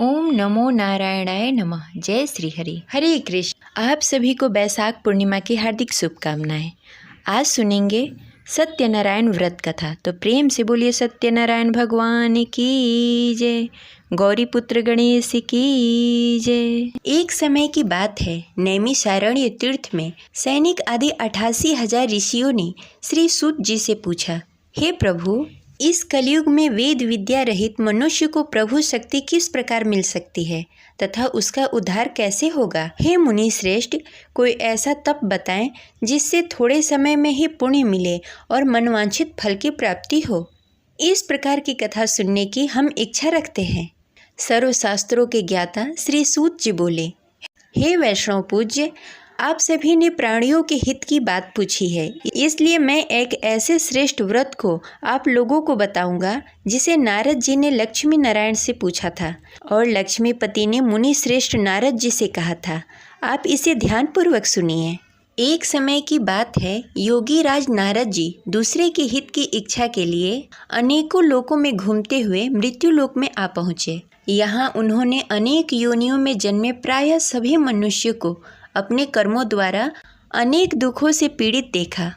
ओम नमो नारायणाय नमः। जय श्री हरि। हरे कृष्ण। आप सभी को बैसाख पूर्णिमा की हार्दिक शुभकामनाएं। आज सुनेंगे सत्यनारायण व्रत कथा। तो प्रेम से बोलिए सत्यनारायण भगवान की जय, गौरी पुत्र गणेश की जय। एक समय की बात है, नैमिषारण्य तीर्थ में सैनिक आदि 88,000 ऋषियों ने श्री सूत जी से पूछा, हे प्रभु, इस कलयुग में वेद विद्या रहित मनुष्य को प्रभु शक्ति किस प्रकार मिल सकती है तथा उसका उद्धार कैसे होगा? हे मुनि श्रेष्ठ, कोई ऐसा तप बताएं जिससे थोड़े समय में ही पुण्य मिले और मनवांछित फल की प्राप्ति हो। इस प्रकार की कथा सुनने की हम इच्छा रखते हैं। सर्वशास्त्रों के ज्ञाता श्री सूत जी बोले, हे वैष्णव पूज्य, आप सभी ने प्राणियों के हित की बात पूछी है, इसलिए मैं एक ऐसे श्रेष्ठ व्रत को आप लोगों को बताऊंगा जिसे नारद जी ने लक्ष्मी नारायण से पूछा था और लक्ष्मीपति ने मुनि श्रेष्ठ नारद जी से कहा था। आप इसे ध्यानपूर्वक सुनिए। एक समय की बात है, योगी राज नारद जी दूसरे के हित की इच्छा के लिए अनेकों लोकों में घूमते हुए मृत्यु लोक में आ पहुँचे। यहाँ उन्होंने अनेक योनियों में जन्मे प्रायः सभी मनुष्य को अपने कर्मों द्वारा अनेक दुखों से पीड़ित देखा।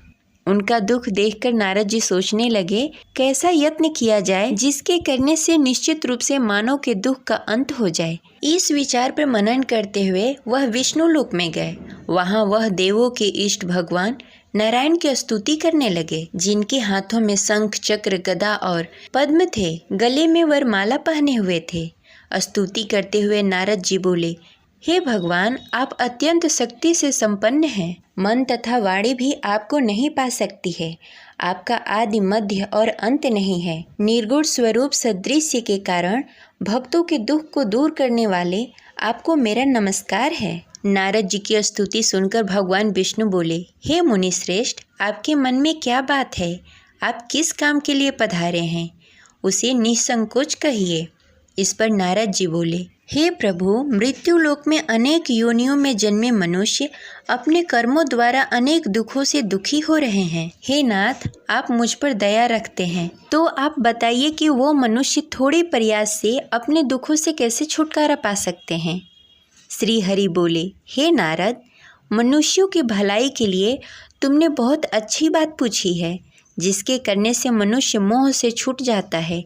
उनका दुख देखकर नारद जी सोचने लगे, कैसा यत्न किया जाए जिसके करने से निश्चित रूप से मानव के दुख का अंत हो जाए। इस विचार पर मनन करते हुए वह विष्णु लोक में गए। वहाँ वह देवों के इष्ट भगवान नारायण की स्तुति करने लगे, जिनके हाथों में शंख चक्र गदा और पद्म थे, गले में वरमाला पहने हुए थे। स्तुति करते हुए नारद जी बोले, हे भगवान, आप अत्यंत शक्ति से संपन्न हैं। मन तथा वाणी भी आपको नहीं पा सकती है। आपका आदि मध्य और अंत नहीं है। निर्गुण स्वरूप सदृश्य के कारण भक्तों के दुख को दूर करने वाले आपको मेरा नमस्कार है। नारद जी की स्तुति सुनकर भगवान विष्णु बोले, हे मुनि श्रेष्ठ, आपके मन में क्या बात है? आप किस काम के लिए पधारे हैं? उसे निसंकोच कहिए। इस पर नारद जी बोले, हे प्रभु, मृत्यु लोक में अनेक योनियों में जन्मे मनुष्य अपने कर्मों द्वारा अनेक दुखों से दुखी हो रहे हैं। हे नाथ, आप मुझ पर दया रखते हैं, तो आप बताइए कि वो मनुष्य थोड़े प्रयास से अपने दुखों से कैसे छुटकारा पा सकते हैं। श्री हरि बोले, हे नारद, मनुष्यों की भलाई के लिए तुमने बहुत अच्छी बात पूछी है। जिसके करने से मनुष्य मोह से छूट जाता है,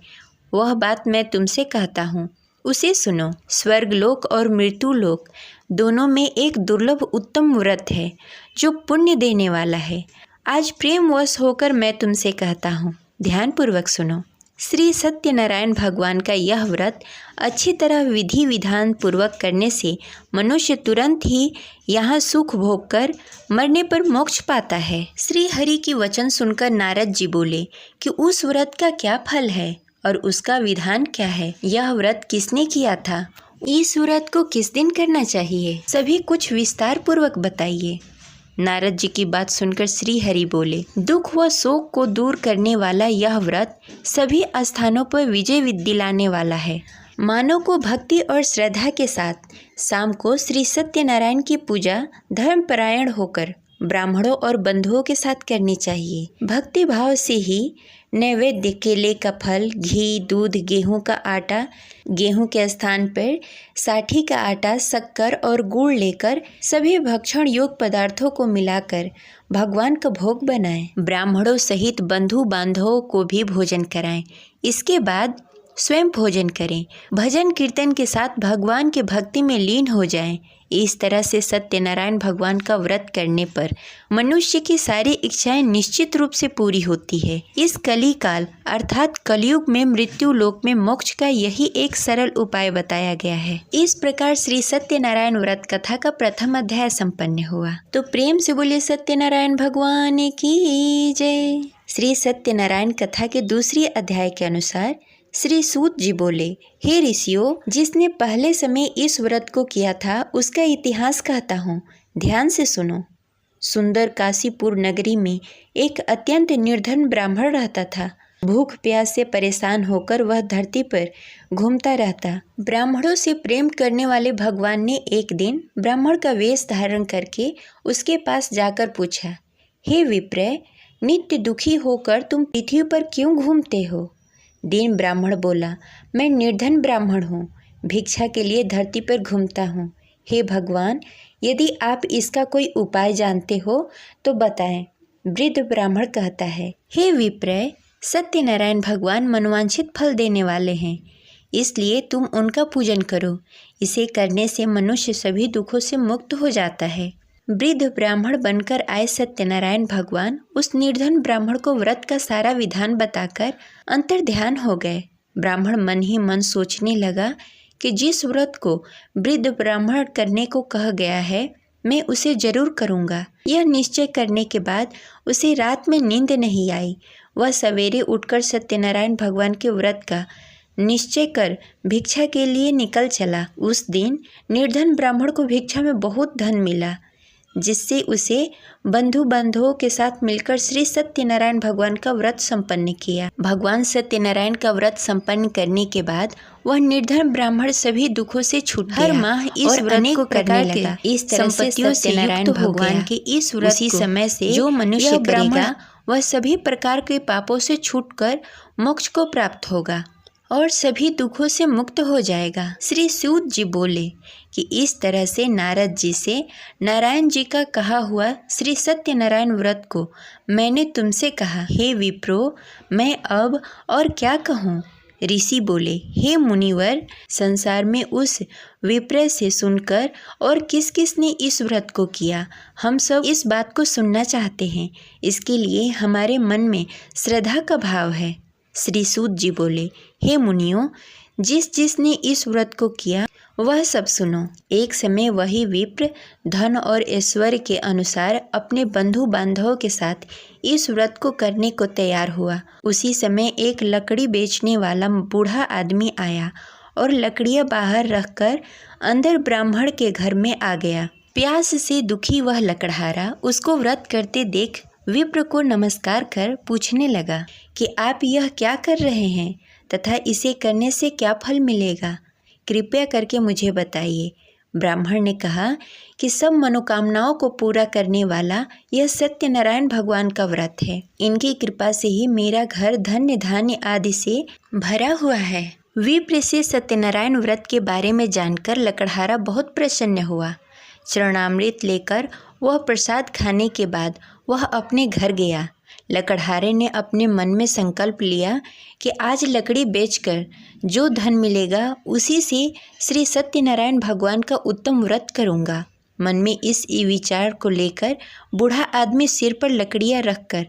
वह बात मैं तुमसे कहता हूँ, उसे सुनो। स्वर्गलोक और मृत्युलोक दोनों में एक दुर्लभ उत्तम व्रत है जो पुण्य देने वाला है। आज प्रेमवश होकर मैं तुमसे कहता हूँ, ध्यानपूर्वक सुनो। श्री सत्यनारायण भगवान का यह व्रत अच्छी तरह विधि विधान पूर्वक करने से मनुष्य तुरंत ही यहाँ सुख भोग कर मरने पर मोक्ष पाता है। श्री हरि की वचन सुनकर नारद जी बोले कि उस व्रत का क्या फल है और उसका विधान क्या है? यह व्रत किसने किया था? इस व्रत को किस दिन करना चाहिए? सभी कुछ विस्तार पूर्वक बताइए। नारद जी की बात सुनकर श्री हरि बोले, दुख व शोक को दूर करने वाला यह व्रत सभी स्थानों पर विजय दिलाने वाला है। मानव को भक्ति और श्रद्धा के साथ शाम को श्री सत्यनारायण की पूजा धर्मपरायण होकर ब्राह्मणों और बंधुओं के साथ करनी चाहिए। भक्ति भाव से ही नैवेद्य केले का फल, घी, दूध, गेहूं का आटा, गेहूं के स्थान पर साठी का आटा, शक्कर और गुड़ लेकर सभी भक्षण योग्य पदार्थों को मिलाकर भगवान का भोग बनाएं। ब्राह्मणों सहित बंधु बांधवों को भी भोजन कराएं। इसके बाद स्वयं भोजन करें। भजन कीर्तन के साथ भगवान के भक्ति में लीन हो जाएं। इस तरह से सत्यनारायण भगवान का व्रत करने पर मनुष्य की सारी इच्छाएं निश्चित रूप से पूरी होती है। इस कली काल अर्थात कलयुग में मृत्यु लोक में मोक्ष का यही एक सरल उपाय बताया गया है। इस प्रकार श्री सत्यनारायण व्रत कथा का प्रथम अध्याय संपन्न हुआ। तो प्रेम से बोलिए सत्यनारायण भगवान की जय। श्री सत्यनारायण कथा के दूसरे अध्याय के अनुसार श्री सूत जी बोले, हे ऋषियों, जिसने पहले समय इस व्रत को किया था उसका इतिहास कहता हूँ, ध्यान से सुनो। सुंदर काशीपुर नगरी में एक अत्यंत निर्धन ब्राह्मण रहता था। भूख प्यास से परेशान होकर वह धरती पर घूमता रहता। ब्राह्मणों से प्रेम करने वाले भगवान ने एक दिन ब्राह्मण का वेश धारण करके उसके पास जाकर पूछा, हे विप्र, नित्य दुखी होकर तुम पृथ्वी पर क्यों घूमते हो? दीन ब्राह्मण बोला, मैं निर्धन ब्राह्मण हूँ। भिक्षा के लिए धरती पर घूमता हूँ। हे भगवान, यदि आप इसका कोई उपाय जानते हो तो बताएं। वृद्ध ब्राह्मण कहता है, हे विप्रय, सत्यनारायण भगवान मनोवांछित फल देने वाले हैं, इसलिए तुम उनका पूजन करो। इसे करने से मनुष्य सभी दुखों से मुक्त हो जाता है। वृद्ध ब्राह्मण बनकर आए सत्यनारायण भगवान उस निर्धन ब्राह्मण को व्रत का सारा विधान बताकर अंतर्ध्यान हो गए। ब्राह्मण मन ही मन सोचने लगा कि जिस व्रत को वृद्ध ब्राह्मण करने को कहा गया है, मैं उसे जरूर करूँगा। यह निश्चय करने के बाद उसे रात में नींद नहीं आई। वह सवेरे उठकर सत्यनारायण भगवान के व्रत का निश्चय कर भिक्षा के लिए निकल चला। उस दिन निर्धन ब्राह्मण को भिक्षा में बहुत धन मिला, जिससे उसे बंधु बांधवों के साथ मिलकर श्री सत्यनारायण भगवान का व्रत संपन्न किया। भगवान सत्यनारायण का व्रत संपन्न करने के बाद वह निर्धन ब्राह्मण सभी दुखों से छूट गया। हर माह इस व्रत को करने लगा। इस तरह से सत्यनारायण भगवान के इस व्रत को समय से जो मनुष्य करेगा वह सभी प्रकार के पापों से छूटकर मोक्ष को प्राप्त होगा और सभी दुखों से मुक्त हो जाएगा। श्री सूत जी बोले कि इस तरह से नारद जी से नारायण जी का कहा हुआ श्री सत्यनारायण व्रत को मैंने तुमसे कहा। हे विप्रो, मैं अब और क्या कहूँ। ऋषि बोले, हे मुनिवर, संसार में उस विप्र से सुनकर और किस किस ने इस व्रत को किया, हम सब इस बात को सुनना चाहते हैं। इसके लिए हमारे मन में श्रद्धा का भाव है। श्री सूत जी बोले, हे मुनियों, जिस जिसने इस व्रत को किया वह सब सुनो। एक समय वही विप्र धन और ऐश्वर्य के अनुसार अपने बंधु बांधवों के साथ इस व्रत को करने को तैयार हुआ। उसी समय एक लकड़ी बेचने वाला बूढ़ा आदमी आया और लकड़ियां बाहर रखकर अंदर ब्राह्मण के घर में आ गया। प्यास से दुखी वह लकड़हारा उसको व्रत करते देख विप्र को नमस्कार कर पूछने लगा कि आप यह क्या कर रहे हैं तथा इसे करने से क्या फल मिलेगा, कृपया करके मुझे बताइए। ब्राह्मण ने कहा कि सब मनोकामनाओं को पूरा करने वाला यह सत्यनारायण भगवान का व्रत है। इनकी कृपा से ही मेरा घर धन्य धान्य आदि से भरा हुआ है। विप्र से सत्यनारायण व्रत के बारे में जानकर लकड़हारा बहुत प्रसन्न हुआ। चरणामृत लेकर वह प्रसाद खाने के बाद वह अपने घर गया। लकड़हारे ने अपने मन में संकल्प लिया कि आज लकड़ी बेचकर जो धन मिलेगा उसी से श्री सत्यनारायण भगवान का उत्तम व्रत करूँगा। मन में इस विचार को लेकर बूढ़ा आदमी सिर पर लकड़ियाँ रखकर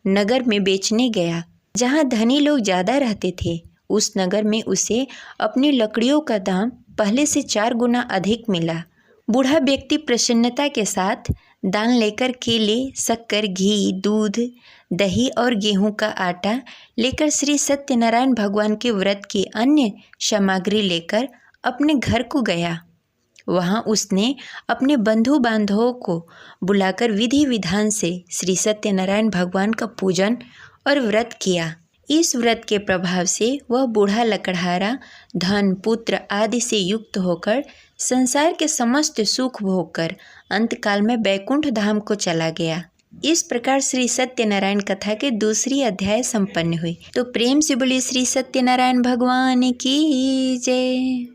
नगर में बेचने गया। जहाँ धनी लोग ज़्यादा रहते थे, उस नगर में उसे अपनी लकड़ियों का दाम पहले से 4 गुना अधिक मिला। बूढ़ा व्यक्ति प्रसन्नता के साथ दान लेकर केले, शक्कर, घी, दूध, दही और गेहूं का आटा लेकर श्री सत्यनारायण भगवान के व्रत की अन्य सामग्री लेकर अपने घर को गया। वहां उसने अपने बंधु बांधवों को बुलाकर विधि विधान से श्री सत्यनारायण भगवान का पूजन और व्रत किया। इस व्रत के प्रभाव से वह बूढ़ा लकड़हारा धन, पुत्र आदि से युक्त होकर संसार के समस्त सुख भोगकर अंतकाल में बैकुंठ धाम को चला गया। इस प्रकार श्री सत्यनारायण कथा के दूसरी अध्याय संपन्न हुई। तो प्रेम से बोलिए श्री सत्यनारायण भगवान की जय।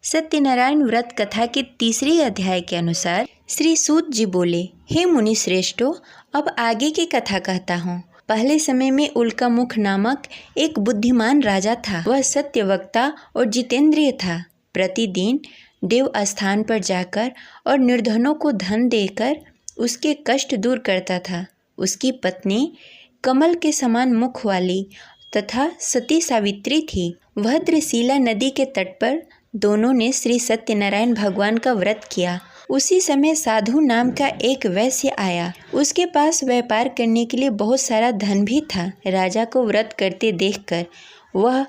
सत्यनारायण व्रत कथा के तीसरी अध्याय के अनुसार श्री सूत जी बोले, हे मुनि श्रेष्ठों, अब आगे की कथा कहता हूँ। पहले समय में उल्कामुख नामक एक बुद्धिमान राजा था। वह सत्यवक्ता और जितेंद्रिय था। प्रतिदिन देव स्थान पर जाकर और निर्धनों को धन देकर उसके कष्ट दूर करता था। उसकी पत्नी कमल के समान मुख वाली तथा सती सावित्री थी। भद्रशिला नदी के तट पर दोनों ने श्री सत्यनारायण भगवान का व्रत किया। उसी समय साधु नाम का एक वैश्य आया। उसके पास व्यापार करने के लिए बहुत सारा धन भी था। राजा को व्रत करते देखकर वह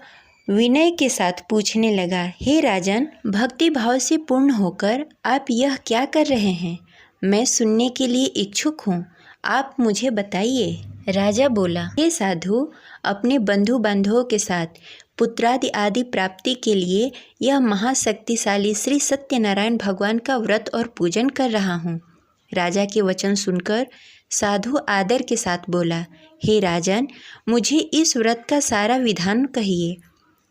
विनय के साथ पूछने लगा, हे राजन, भक्ति भाव से पूर्ण होकर आप यह क्या कर रहे हैं? मैं सुनने के लिए इच्छुक हूँ, आप मुझे बताइए। राजा बोला, हे साधु, अपने बंधु बांधवों के साथ पुत्रादि आदि प्राप्ति के लिए यह महाशक्तिशाली श्री सत्यनारायण भगवान का व्रत और पूजन कर रहा हूँ। राजा के वचन सुनकर साधु आदर के साथ बोला, हे राजन, मुझे इस व्रत का सारा विधान कहिए।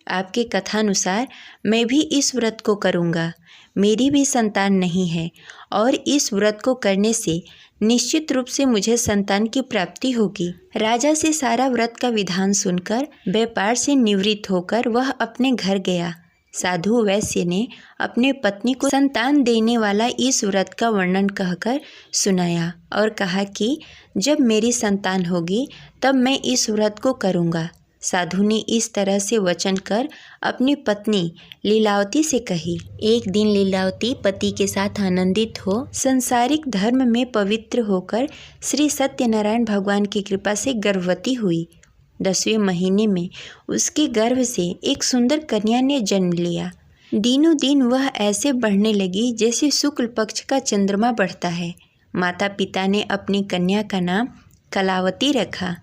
आपके कथानुसार मैं भी इस व्रत को करूँगा। मेरी भी संतान नहीं है और इस व्रत को करने से निश्चित रूप से मुझे संतान की प्राप्ति होगी। राजा से सारा व्रत का विधान सुनकर व्यापार से निवृत्त होकर वह अपने घर गया। साधु वैश्य ने अपने पत्नी को संतान देने वाला इस व्रत का वर्णन कहकर सुनाया और कहा कि जब मेरी संतान होगी तब मैं इस व्रत को करूँगा। साधु ने इस तरह से वचन कर अपनी पत्नी लीलावती से कही। एक दिन लीलावती पति के साथ आनंदित हो संसारिक धर्म में पवित्र होकर श्री सत्यनारायण भगवान की कृपा से गर्भवती हुई। 10वें महीने में उसके गर्भ से एक सुंदर कन्या ने जन्म लिया। दिनों दिन वह ऐसे बढ़ने लगी जैसे शुक्ल पक्ष का चंद्रमा बढ़ता है। माता पिता ने अपनी कन्या का नाम कलावती रखा।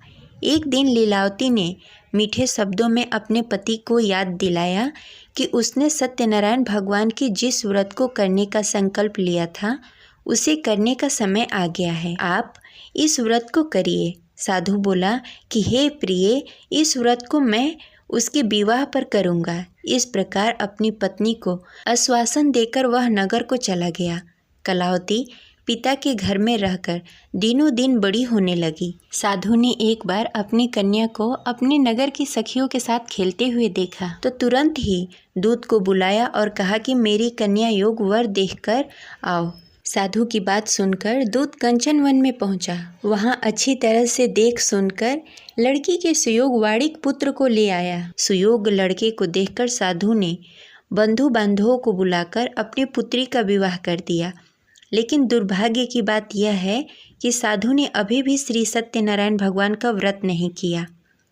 एक दिन लीलावती ने मीठे शब्दों में अपने पति को याद दिलाया कि उसने सत्यनारायण भगवान की जिस व्रत को करने का संकल्प लिया था उसे करने का समय आ गया है। आप इस व्रत को करिए। साधु बोला कि हे प्रिय, इस व्रत को मैं उसके विवाह पर करूँगा। इस प्रकार अपनी पत्नी को आश्वासन देकर वह नगर को चला गया। कलावती पिता के घर में रहकर दिनों दिन बड़ी होने लगी। साधु ने एक बार अपनी कन्या को अपने नगर की सखियों के साथ खेलते हुए देखा तो तुरंत ही दूत को बुलाया और कहा कि मेरी कन्या योग वर देखकर आओ। साधु की बात सुनकर दूत कंचन वन में पहुंचा। वहां अच्छी तरह से देख सुनकर लड़की के सुयोग वाड़िक पुत्र को ले आया। सुयोग लड़के को देखकर साधु ने बंधु बांधवों को बुलाकर अपनी पुत्री का विवाह कर दिया। लेकिन दुर्भाग्य की बात यह है कि साधु ने अभी भी श्री सत्यनारायण भगवान का व्रत नहीं किया।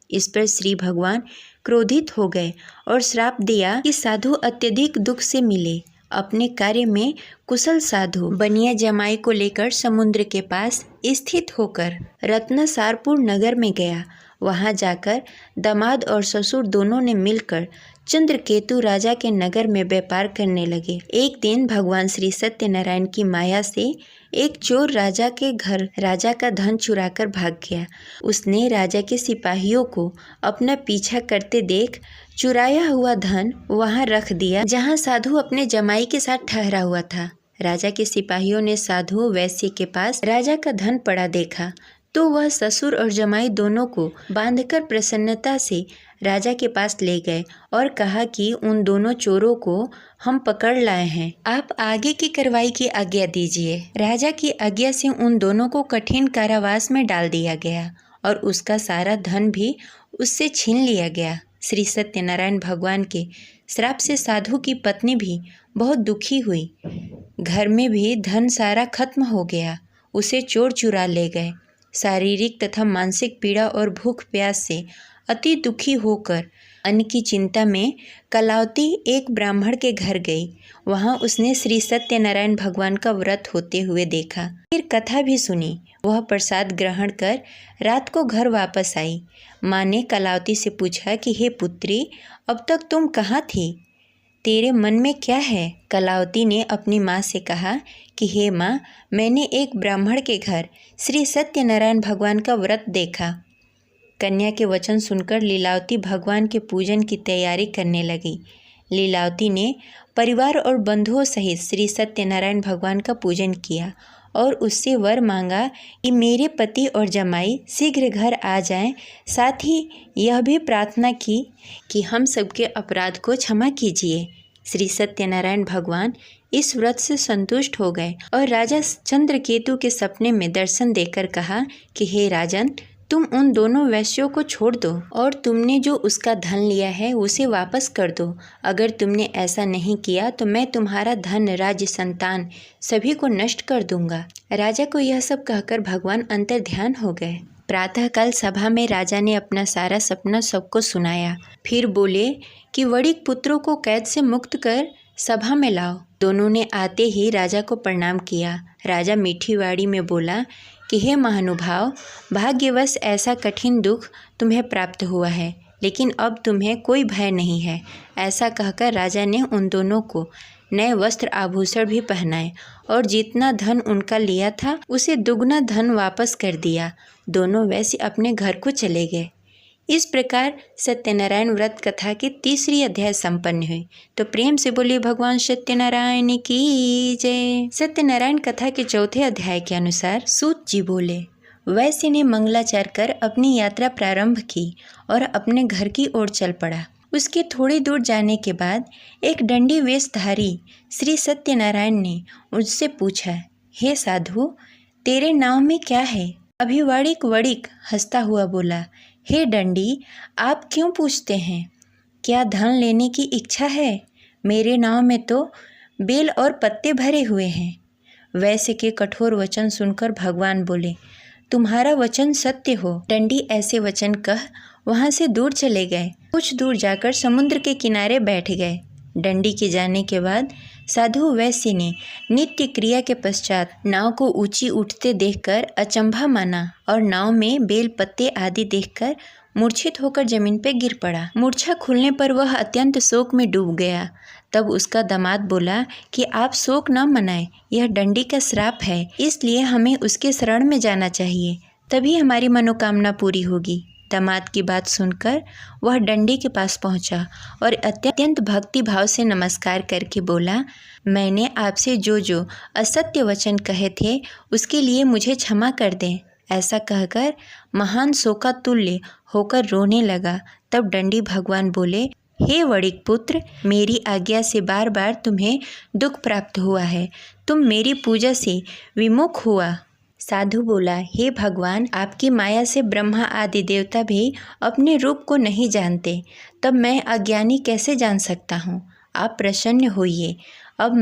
इस पर श्री भगवान क्रोधित हो गए और श्राप दिया कि साधु अत्यधिक दुख से मिले। अपने कार्य में कुशल साधु बनिया जमाई को लेकर समुद्र के पास स्थित होकर रत्नसारपुर नगर में गया। वहां जाकर दामाद और ससुर दोनों ने मिलकर चंद्रकेतु राजा के नगर में व्यापार करने लगे। एक दिन भगवान श्री सत्यनारायण की माया से एक चोर राजा के घर राजा का धन चुराकर भाग गया। उसने राजा के सिपाहियों को अपना पीछा करते देख चुराया हुआ धन वहां रख दिया जहां साधु अपने जमाई के साथ ठहरा हुआ था। राजा के सिपाहियों ने साधु वैश्य के पास राजा का धन पड़ा देखा तो वह ससुर और जमाई दोनों को बांधकर प्रसन्नता से राजा के पास ले गए और कहा कि उन दोनों चोरों को हम पकड़ लाए हैं, आप आगे की कार्रवाई की आज्ञा दीजिए। राजा की आज्ञा से उन दोनों को कठिन कारावास में डाल दिया गया और उसका सारा धन भी उससे छीन लिया गया। श्री सत्यनारायण भगवान के श्राप से साधु की पत्नी भी बहुत दुखी हुई। घर में भी धन सारा खत्म हो गया। उसे चोर चुरा ले गए। शारीरिक तथा मानसिक पीड़ा और भूख प्यास से अति दुखी होकर अन्न की चिंता में कलावती एक ब्राह्मण के घर गई। वहां उसने श्री सत्यनारायण भगवान का व्रत होते हुए देखा। फिर कथा भी सुनी। वह प्रसाद ग्रहण कर रात को घर वापस आई। माँ ने कलावती से पूछा कि हे पुत्री, अब तक तुम कहाँ थी? तेरे मन में क्या है? कलावती ने अपनी माँ से कहा कि हे माँ, मैंने एक ब्राह्मण के घर श्री सत्यनारायण भगवान का व्रत देखा। कन्या के वचन सुनकर लीलावती भगवान के पूजन की तैयारी करने लगी। लीलावती ने परिवार और बंधुओं सहित श्री सत्यनारायण भगवान का पूजन किया और उससे वर मांगा कि मेरे पति और जमाई शीघ्र घर आ जाएं। साथ ही यह भी प्रार्थना की कि हम सबके अपराध को क्षमा कीजिए। श्री सत्यनारायण भगवान इस व्रत से संतुष्ट हो गए और राजा चंद्रकेतु के सपने में दर्शन देकर कहा कि हे राजन, तुम उन दोनों वैश्यों को छोड़ दो और तुमने जो उसका धन लिया है उसे वापस कर दो। अगर तुमने ऐसा नहीं किया तो मैं तुम्हारा धन, राज्य, संतान सभी को नष्ट कर दूंगा। राजा को यह सब कहकर भगवान अंतर ध्यान हो गए। प्रातःकाल सभा में राजा ने अपना सारा सपना सबको सुनाया। फिर बोले कि वड़िक पुत्रों को कैद से मुक्त कर सभा में लाओ। दोनों ने आते ही राजा को प्रणाम किया। राजा मीठी वाणी में बोला कि हे महानुभाव, भाग्यवश ऐसा कठिन दुख तुम्हें प्राप्त हुआ है, लेकिन अब तुम्हें कोई भय नहीं है। ऐसा कहकर राजा ने उन दोनों को नए वस्त्र आभूषण भी पहनाए और जितना धन उनका लिया था उसे दुगना धन वापस कर दिया। दोनों वैश्य अपने घर को चले गए। इस प्रकार सत्यनारायण व्रत कथा की तीसरी अध्याय संपन्न हुई। तो प्रेम से बोलिए भगवान सत्यनारायण की जय। सत्यनारायण कथा के चौथे अध्याय के अनुसार सूत जी बोले, वैश्य ने मंगलाचार कर अपनी यात्रा प्रारंभ की और अपने घर की ओर चल पड़ा। उसके थोड़ी दूर जाने के बाद एक दंडी वेशधारी श्री सत्यनारायण ने उससे पूछा, हे साधु, तेरे नाव में क्या है? अभिवाड़िक वड़िक हंसता हुआ बोला, हे दंडी, आप क्यों पूछते हैं? क्या धन लेने की इच्छा है? मेरे नाव में तो बेल और पत्ते भरे हुए हैं। वैश्य के कठोर वचन सुनकर भगवान बोले, तुम्हारा वचन सत्य हो। दंडी ऐसे वचन कह वहाँ से दूर चले गए। कुछ दूर जाकर समुद्र के किनारे बैठ गए। दंडी के जाने के बाद साधु वैश्य ने नित्य क्रिया के पश्चात नाव को ऊंची उठते देखकर अचंभा माना और नाव में बेल पत्ते आदि देखकर मूर्छित होकर जमीन पर गिर पड़ा। मूर्छा खुलने पर वह अत्यंत शोक में डूब गया। तब उसका दामाद बोला कि आप शोक न मनाएं, यह दंडी का श्राप है, इसलिए हमें उसके शरण में जाना चाहिए, तभी हमारी मनोकामना पूरी होगी। दामाद की बात सुनकर वह दंडी के पास पहुंचा और अत्यंत भक्ति भाव से नमस्कार करके बोला, मैंने आपसे जो असत्य वचन कहे थे उसके लिए मुझे क्षमा कर दें। ऐसा कहकर महान शोकातुल्य होकर रोने लगा। तब दंडी भगवान बोले, हे वड़िक पुत्र, मेरी आज्ञा से बार बार तुम्हें दुख प्राप्त हुआ है, तुम मेरी पूजा से विमुख हुआ। साधु बोला, हे भगवान, आपकी माया से ब्रह्मा आदि देवता भी अपने रूप को नहीं जानते, तब मैं अज्ञानी कैसे जान सकता हूँ? आप प्रसन्न होइए। अब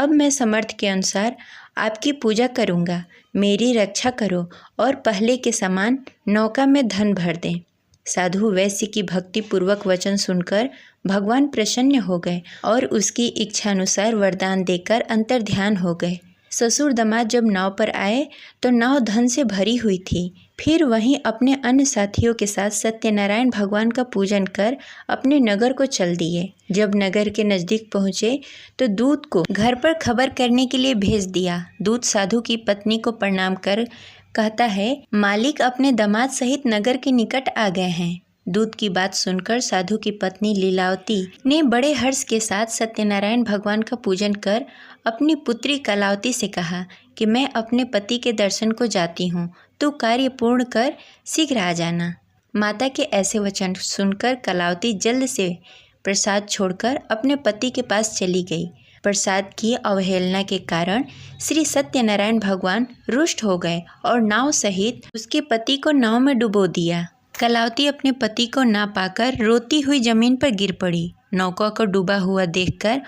मैं समर्थ के अनुसार आपकी पूजा करूँगा। मेरी रक्षा करो और पहले के समान नौका में धन भर दें। साधु वैश्य की भक्ति पूर्वक वचन सुनकर भगवान प्रसन्न हो गए और उसकी इच्छानुसार वरदान देकर अंतर्ध्यान हो गए। ससुर दामाद जब नाव पर आए तो नाव धन से भरी हुई थी। फिर वहीं अपने अन्य साथियों के साथ सत्यनारायण भगवान का पूजन कर अपने नगर को चल दिए। जब नगर के नज़दीक पहुँचे तो दूत को घर पर खबर करने के लिए भेज दिया। दूत साधु की पत्नी को प्रणाम कर कहता है, मालिक अपने दामाद सहित नगर के निकट आ गए हैं। दूत की बात सुनकर साधु की पत्नी लीलावती ने बड़े हर्ष के साथ सत्यनारायण भगवान का पूजन कर अपनी पुत्री कलावती से कहा कि मैं अपने पति के दर्शन को जाती हूँ, तू कार्य पूर्ण कर शीघ्र आ जाना। माता के ऐसे वचन सुनकर कलावती जल्द से प्रसाद छोड़कर अपने पति के पास चली गई। प्रसाद की अवहेलना के कारण श्री सत्यनारायण भगवान रुष्ट हो गए और नाव सहित उसके पति को नाव में डुबो दिया। कलावती अपने पति को ना पाकर रोती हुई जमीन पर गिर पड़ी। नौका को डूबा हुआ देखकर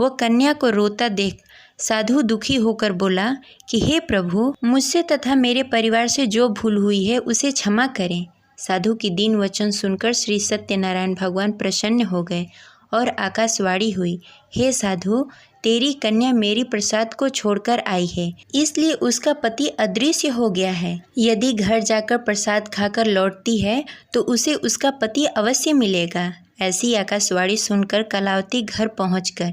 वह कन्या को रोता देख साधु दुखी होकर बोला कि हे प्रभु, मुझसे तथा मेरे परिवार से जो भूल हुई है उसे क्षमा करें। साधु की दीन वचन सुनकर श्री सत्यनारायण भगवान प्रसन्न हो गए और आकाशवाणी हुई, हे साधु, तेरी कन्या मेरी प्रसाद को छोड़कर आई है, इसलिए उसका पति अदृश्य हो गया है। यदि घर जाकर प्रसाद खाकर लौटती है तो उसे उसका पति अवश्य मिलेगा। ऐसी आकाशवाणी सुनकर कलावती घर पहुंचकर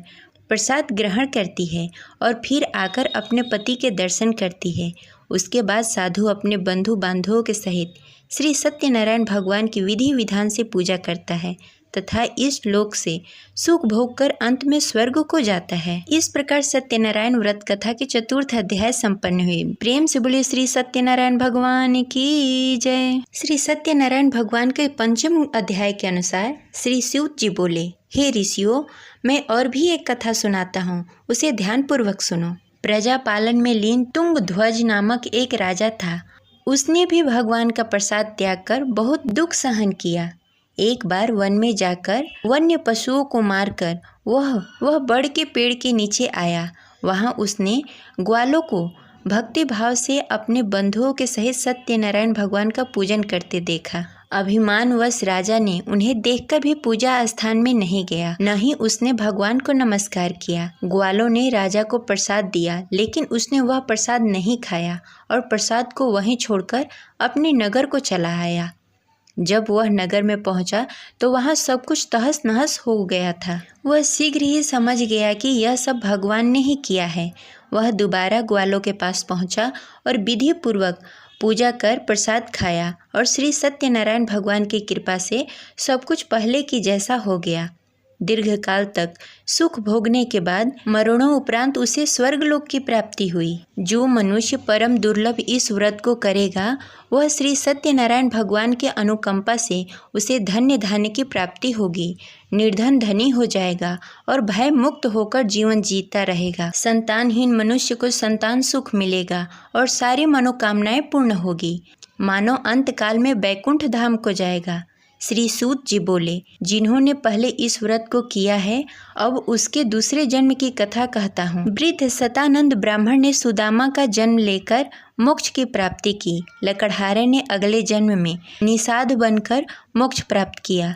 प्रसाद ग्रहण करती है और फिर आकर अपने पति के दर्शन करती है। उसके बाद साधु अपने बंधु बांधवों के सहित श्री सत्यनारायण भगवान की विधि विधान से पूजा करता है तथा इस लोक से सुख भोग कर अंत में स्वर्ग को जाता है। इस प्रकार सत्यनारायण व्रत कथा की चतुर्थ अध्याय संपन्न हुई। प्रेम से बोले श्री सत्यनारायण भगवान की जय। श्री सत्यनारायण भगवान के पंचम अध्याय के अनुसार श्री सूत जी बोले, हे ऋषियों, मैं और भी एक कथा सुनाता हूँ, उसे ध्यान पूर्वक सुनो। प्रजा पालन में लीन तुंग ध्वज नामक एक राजा था। उसने भी भगवान का प्रसाद त्याग कर बहुत दुख सहन किया। एक बार वन में जाकर वन्य पशुओं को मारकर वह बड़ के पेड़ के नीचे आया। वहाँ उसने ग्वालों को भक्ति भाव से अपने बंधुओं के सहित सत्यनारायण भगवान का पूजन करते देखा। अभिमानवश राजा ने उन्हें देखकर भी पूजा स्थान में नहीं गया, न ही उसने भगवान को नमस्कार किया। ग्वालों ने राजा को प्रसाद दिया, लेकिन उसने वह प्रसाद नहीं खाया और प्रसाद को वहीं छोड़कर अपने नगर को चला आया। जब वह नगर में पहुंचा तो वहां सब कुछ तहस नहस हो गया था। वह शीघ्र ही समझ गया कि यह सब भगवान ने ही किया है। वह दोबारा ग्वालों के पास पहुंचा और विधि पूर्वक पूजा कर प्रसाद खाया और श्री सत्यनारायण भगवान की कृपा से सब कुछ पहले की जैसा हो गया। दीर्घ काल तक सुख भोगने के बाद मरणों उपरांत उसे स्वर्गलोक की प्राप्ति हुई। जो मनुष्य परम दुर्लभ इस व्रत को करेगा वह श्री सत्यनारायण भगवान के अनुकंपा से उसे धन्य धान्य की प्राप्ति होगी, निर्धन धनी हो जाएगा और भय मुक्त होकर जीवन जीता रहेगा। संतानहीन मनुष्य को संतान सुख मिलेगा और सारी मनोकामनाएं पूर्ण होगी। मानव अंत काल में बैकुंठ धाम को जाएगा। श्री सूत जी बोले, जिन्होंने पहले इस व्रत को किया है अब उसके दूसरे जन्म की कथा कहता हूँ। वृद्ध सतानंद ब्राह्मण ने सुदामा का जन्म लेकर मोक्ष की प्राप्ति की। लकड़हारे ने अगले जन्म में निषाद बनकर मोक्ष प्राप्त किया।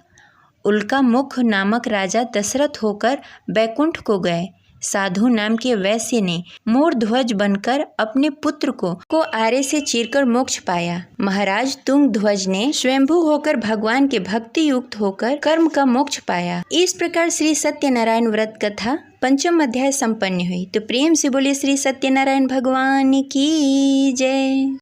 उल्का मुख नामक राजा दशरथ होकर बैकुंठ को गए। साधु नाम के वैश्य ने मोर ध्वज बनकर अपने पुत्र को आरे से चीरकर मोक्ष पाया। महाराज तुंग ध्वज ने स्वयंभू होकर भगवान के भक्ति युक्त होकर कर्म का मोक्ष पाया। इस प्रकार श्री सत्यनारायण व्रत कथा 5वां अध्याय संपन्न हुई। तो प्रेम से बोलिए श्री सत्यनारायण भगवान की जय।